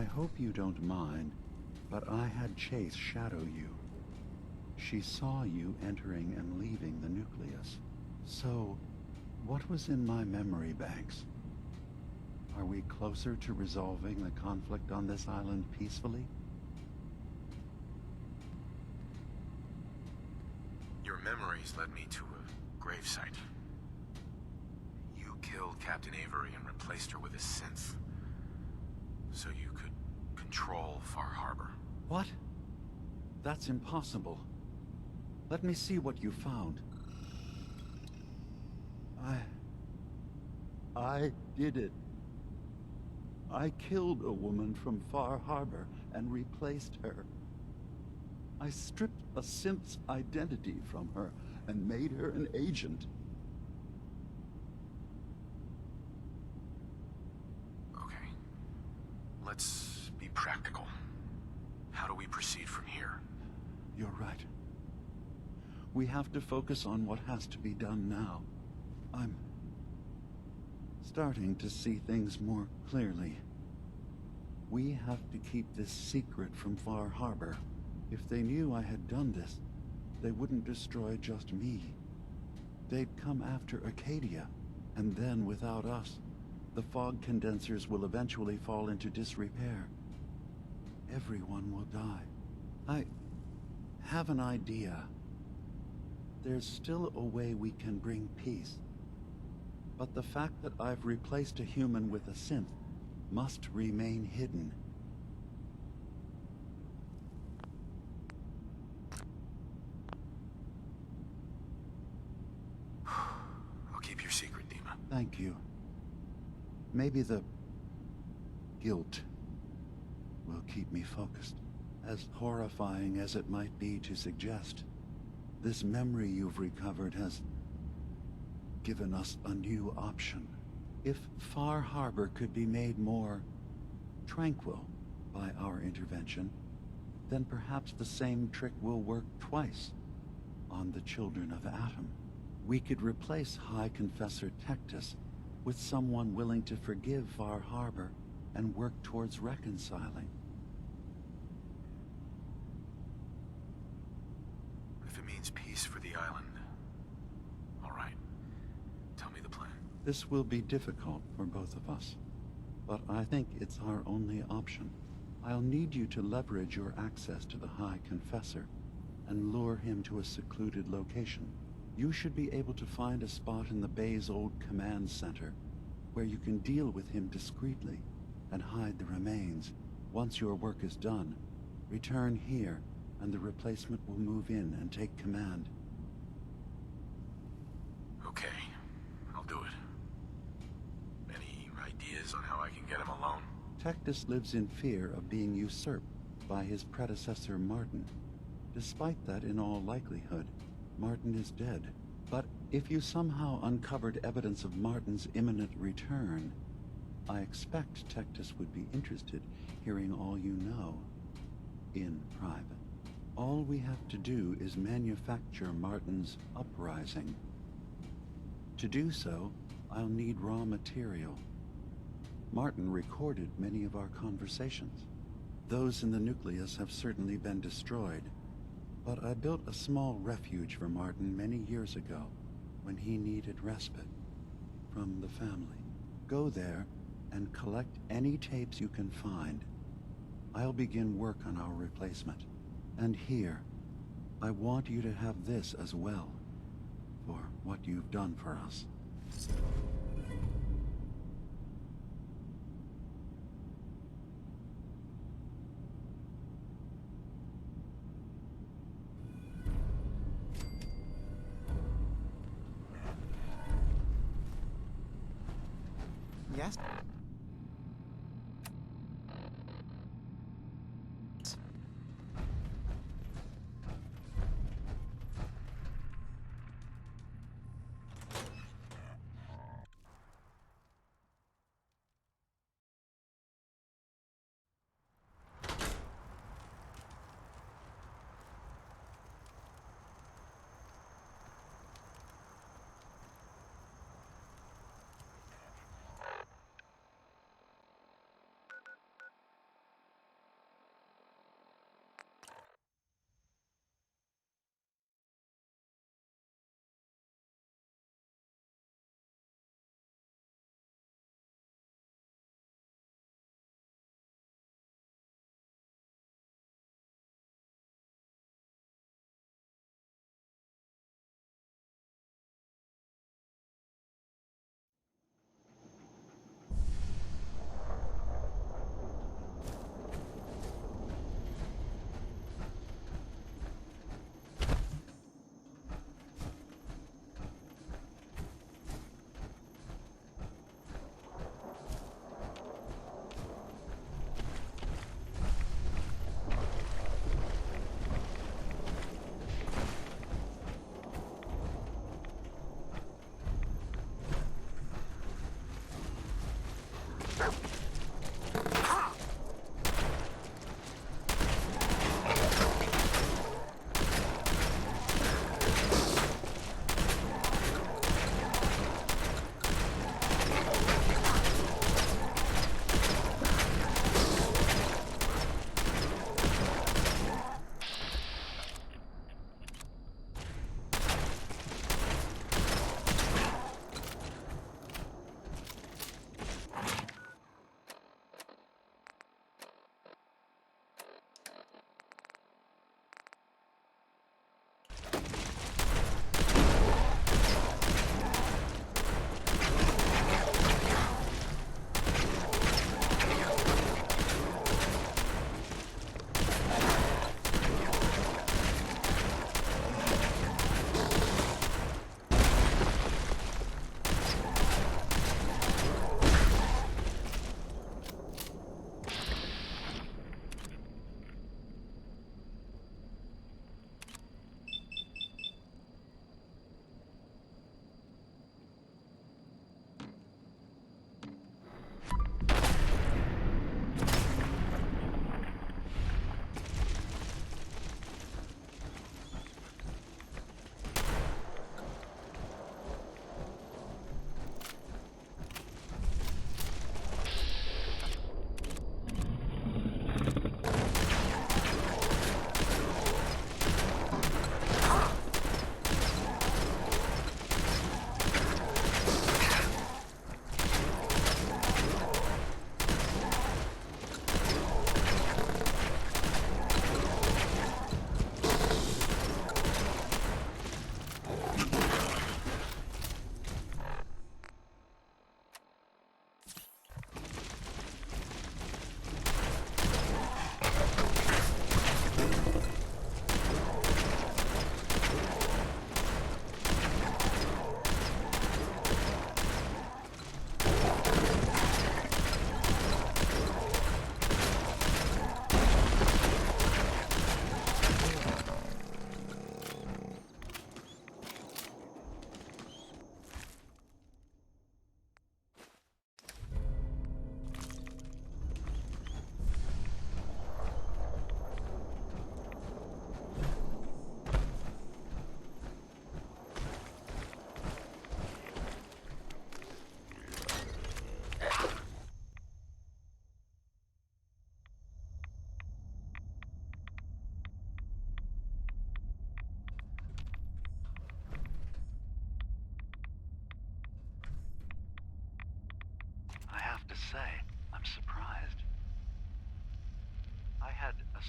hope you don't mind, but I had Chase shadow you. She saw you entering and leaving the nucleus. So, what was in my memory banks? Are we closer to resolving the conflict on this island peacefully? Your memories led me to a gravesite. You killed Captain Avery and replaced her with a synth, so you could control Far Harbor. What? That's impossible. Let me see what you found. I did it. I killed a woman from Far Harbor and replaced her. I stripped a synth's identity from her and made her an agent. Okay. Let's be practical. How do we proceed from here? You're right. We have to focus on what has to be done now. I'm starting to see things more clearly. We have to keep this secret from Far Harbor. If they knew I had done this, they wouldn't destroy just me. They'd come after Acadia, and then without us, the fog condensers will eventually fall into disrepair. Everyone will die. I have an idea. There's still a way we can bring peace. But the fact that I've replaced a human with a synth must remain hidden. I'll keep your secret, Dima. Thank you. Maybe the guilt will keep me focused. As horrifying as it might be to suggest, this memory you've recovered has given us a new option. If Far Harbor could be made more tranquil by our intervention, then perhaps the same trick will work twice on the children of Atom. We could replace High Confessor Tectus with someone willing to forgive Far Harbor and work towards reconciling. If it means peace for the island, all right. Tell me the plan. This will be difficult for both of us, but I think it's our only option. I'll need you to leverage your access to the High Confessor and lure him to a secluded location. You should be able to find a spot in the bay's old command center where you can deal with him discreetly and hide the remains. Once your work is done, return here and the replacement will move in and take command. Okay, I'll do it. Any ideas on how I can get him alone? Tectus lives in fear of being usurped by his predecessor Martin. Despite that, in all likelihood, Martin is dead. But if you somehow uncovered evidence of Martin's imminent return, I expect Tectus would be interested hearing all you know in private. All we have to do is manufacture Martin's uprising. To do so, I'll need raw material. Martin recorded many of our conversations. Those in the nucleus have certainly been destroyed, but I built a small refuge for Martin many years ago when he needed respite from the family. Go there and collect any tapes you can find. I'll begin work on our replacement. And here, I want you to have this as well, for what you've done for us. Yes?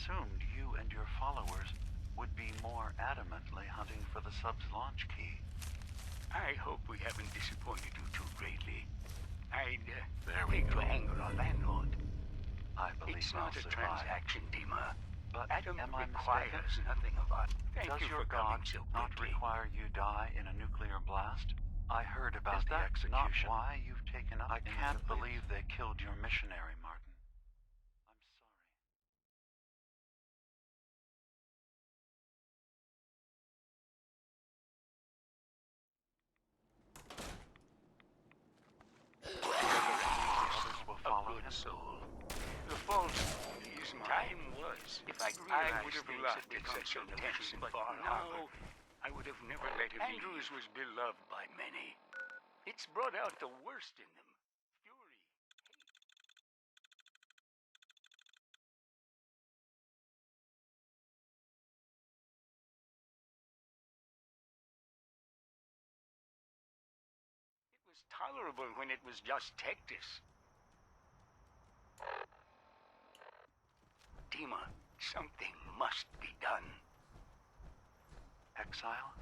assumed you and your followers would be more adamantly hunting for the sub's launch key. I hope we haven't disappointed you too greatly. I'd There we hate go. to anger our landlord. I believe It's I'll not a survive. transaction, Dima. But Adam am I requires mistaken? nothing of us. Thank Does you your for coming god so not quickly. require you die in a nuclear blast? I heard about the that execution. not Why you've taken up? I in the can't nucleus? believe they killed your missionary, Martin. I'm sorry. Others will A follow good him. soul. The false is time was. If I'd realized would have loved it such so tense and far now, I would have never let him. Andrews was beloved by many. It's brought out the worst in them. Fury, hate. It was tolerable when it was just Tectus. Dima, something must be done. Exile?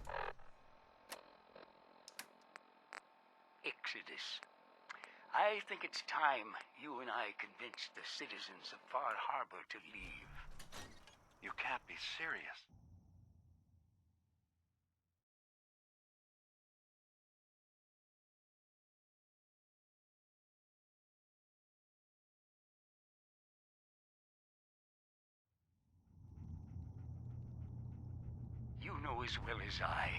Exodus. I think it's time you and I convinced the citizens of Far Harbor to leave. You can't be serious. You know as well as I,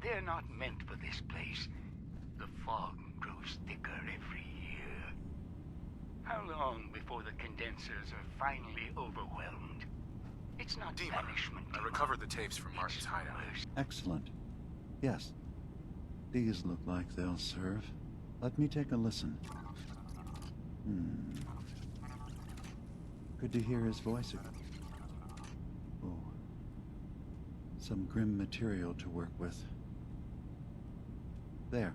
they're not meant for this place. The fog grows thicker every year. How long before the condensers are finally overwhelmed? It's not Dima, banishment, I Dima. recovered the tapes from Martin's It's hideout. worse. Excellent. Yes. These look like they'll serve. Let me take a listen. Good to hear his voice again. Oh. Some grim material to work with. There.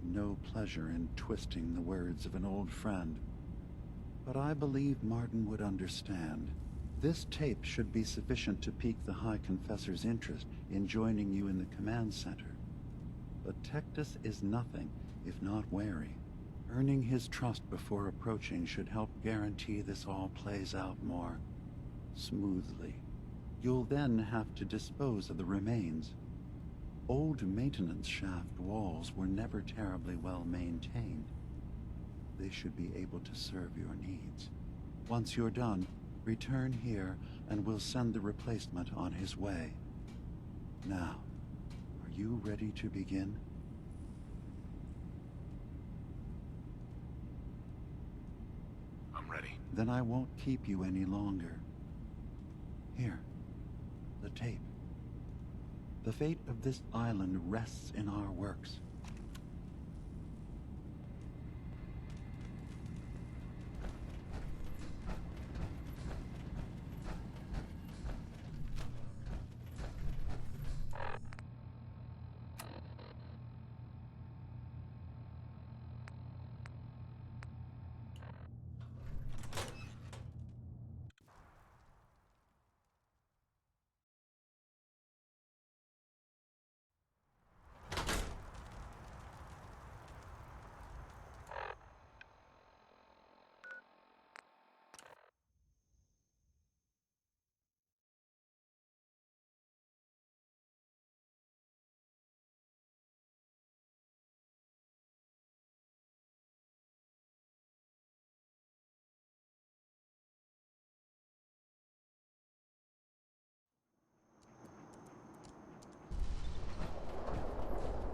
No pleasure in twisting the words of an old friend. But I believe Martin would understand. This tape should be sufficient to pique the High Confessor's interest in joining you in the command center. But Tectus is nothing if not wary. Earning his trust before approaching should help guarantee this all plays out more smoothly. You'll then have to dispose of the remains. Old maintenance shaft walls were never terribly well maintained. They should be able to serve your needs. Once you're done, return here and we'll send the replacement on his way. Now, are you ready to begin? I'm ready. Then I won't keep you any longer. Here, the tape. The fate of this island rests in our works.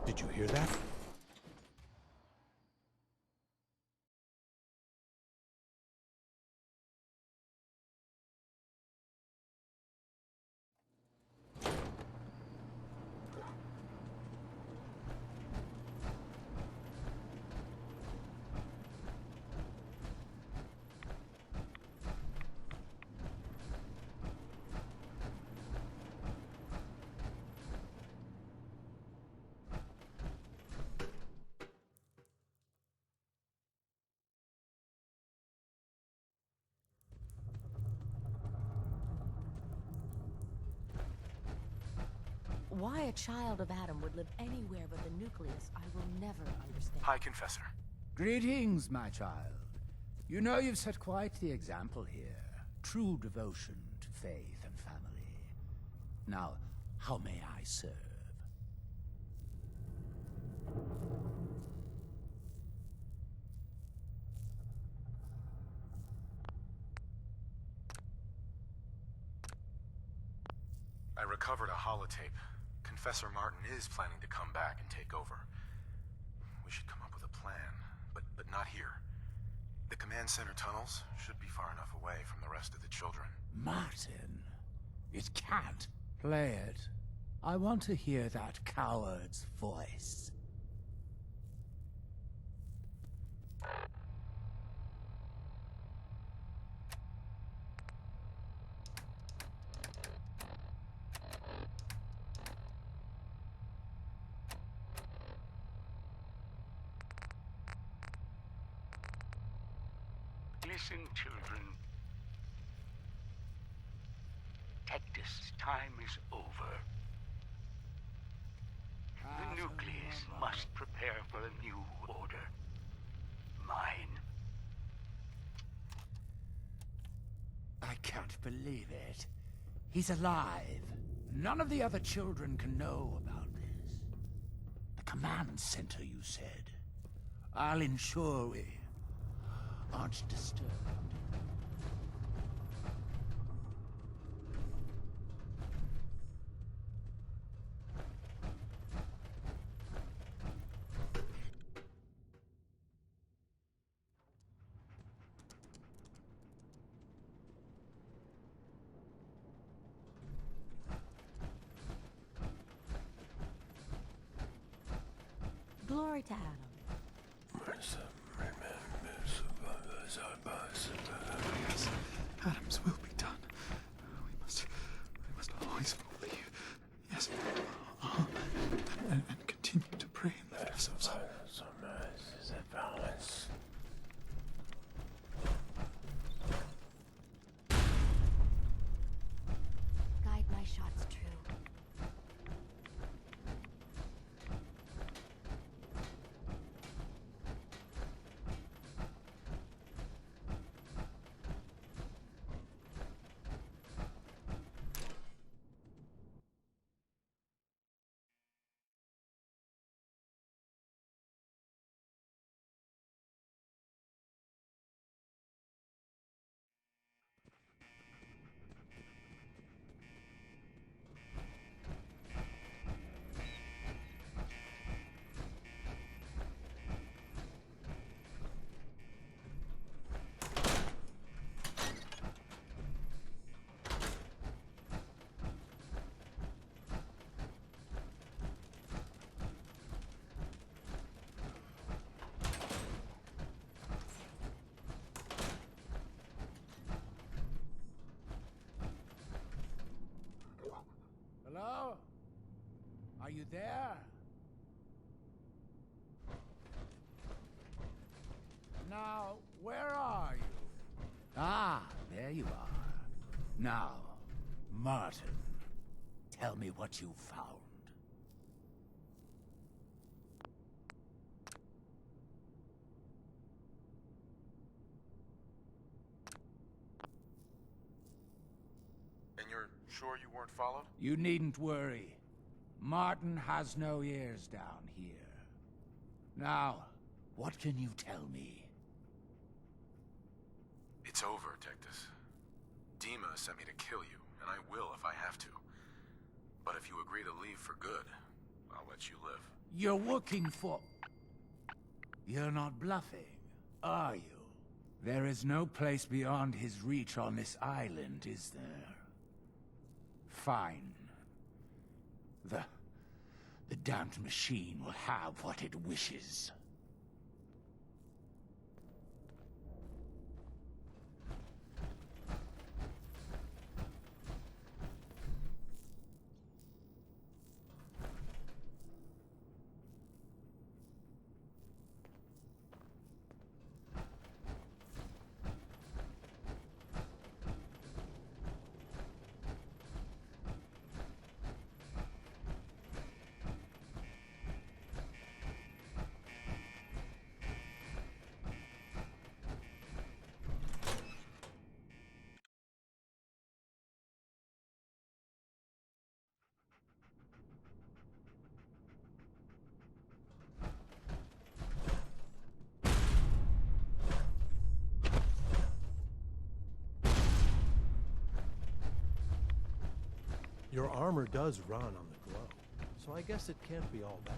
Did you hear that? Why a child of Adam would live anywhere but the nucleus, I will never understand. Hi, Confessor. Greetings, my child. You know you've set quite the example here. True devotion to faith and family. Now, how may I serve? I recovered a holotape. Confessor Martin is planning to come back and take over. We should come up with a plan, but not here. The command center tunnels should be far enough away from the rest of the children. Martin, it can't. Play it. I want to hear that coward's voice. Listen, children. Tectus' time is over. The nucleus must prepare for a new order. Mine. I can't believe it. He's alive. None of the other children can know about this. The command center, you said. I'll ensure we aren't disturbed. Glory to Adam. Yes, Adam's will be done. We must always believe. Yes. And continue to pray and lift ourselves up. Guide my shots true. Hello? Are you there? Now, where are you? Ah, there you are. Now, Martin, tell me what you found. And you're sure you weren't followed? You needn't worry. Martin has no ears down here. Now, what can you tell me? It's over, Tectus. Dima sent me to kill you, and I will if I have to. But if you agree to leave for good, I'll let you live. You're working for... You're not bluffing, are you? There is no place beyond his reach on this island, is there? Fine. The damned machine will have what it wishes. Your armor does run on the glow, so I guess it can't be all bad.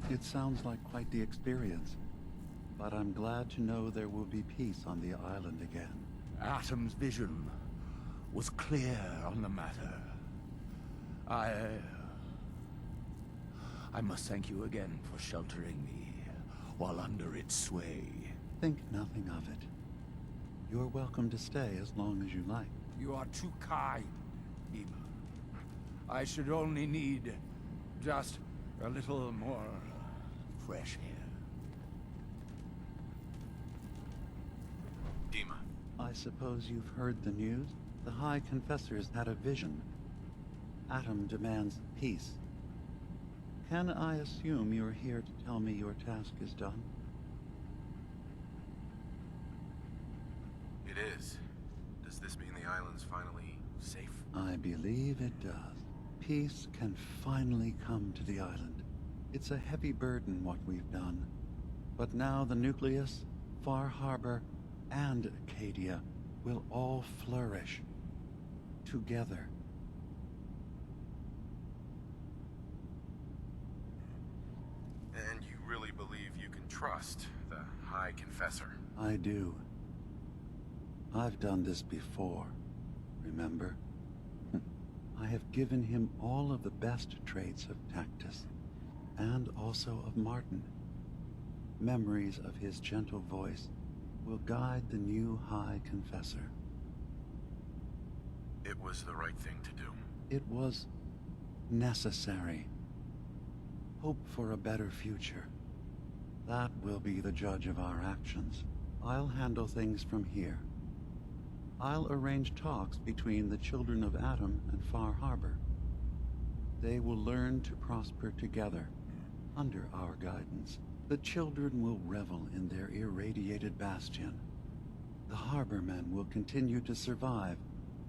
It sounds like quite the experience, but I'm glad to know there will be peace on the island again. Atom's vision was clear on the matter. I must thank you again for sheltering me while under its sway. Think nothing of it. You're welcome to stay as long as you like. You are too kind, Ema. I should only need just a little more fresh air. Dima. I suppose you've heard the news? The High Confessor's had a vision. Atom demands peace. Can I assume you're here to tell me your task is done? It is. Does this mean the island's finally safe? I believe it does. Peace can finally come to the island. It's a heavy burden what we've done. But now the Nucleus, Far Harbor, and Acadia will all flourish together. And you really believe you can trust the High Confessor? I do. I've done this before, remember? I have given him all of the best traits of Tactus, and also of Martin. Memories of his gentle voice will guide the new High Confessor. It was the right thing to do. It was necessary. Hope for a better future. That will be the judge of our actions. I'll handle things from here. I'll arrange talks between the children of Atom and Far Harbor. They will learn to prosper together, under our guidance. The children will revel in their irradiated bastion. The Harbormen will continue to survive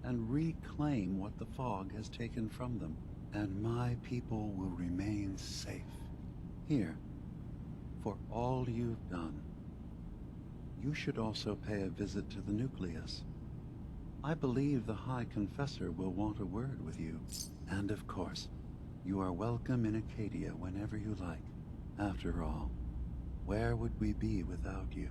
and reclaim what the fog has taken from them. And my people will remain safe. Here, for all you've done. You should also pay a visit to the Nucleus. I believe the High Confessor will want a word with you. And of course, you are welcome in Acadia whenever you like. After all, where would we be without you?